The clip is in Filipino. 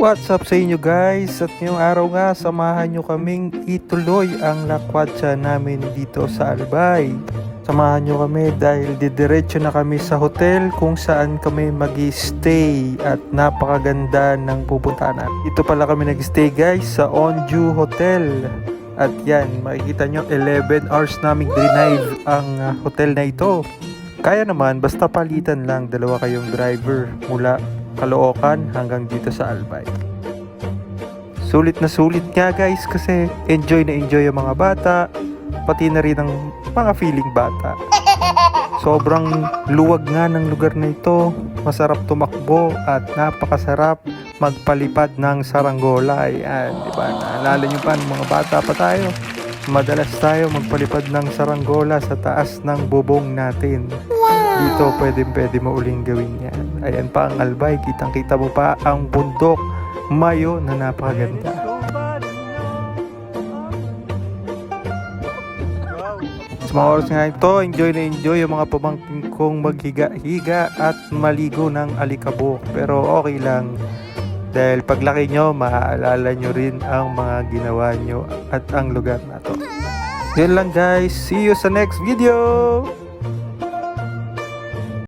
What's up sa inyo guys? At ngayong araw nga, samahan nyo kaming ituloy ang lakwatsa namin dito sa Albay. Samahan nyo kami dahil didiretso na kami sa hotel kung saan kami mag-stay at napakaganda ng pupuntahan. Dito pala kami nag-stay guys sa Onju Hotel. At yan, makikita nyo 11 hours naming drive ang hotel na ito. Kaya naman, basta palitan lang, dalawa kayong driver mula Caloocan hanggang dito sa Albay. Sulit na sulit nga guys kasi enjoy na enjoy ang mga bata, pati na rin ang mga feeling bata. Sobrang luwag nga ng lugar na ito, masarap tumakbo at napakasarap magpalipad ng saranggola. Ayan, diba? Naalala nyo pa ng mga bata pa tayo? Madalas tayo magpalipad ng saranggola sa taas ng bubong natin. Dito pwede mo uling gawin yan. Ayan pa ang Albay, kitang-kita mo pa ang bundok Mayo na napakaganda. Sa mga oras nga ito, enjoy na enjoy yung mga pamangkin kong maghiga-higa at maligo ng alikabok. Pero okay lang dahil paglaki nyo, maaalala nyo rin ang mga ginawa nyo at ang lugar na to. Yun lang guys, see you sa next video!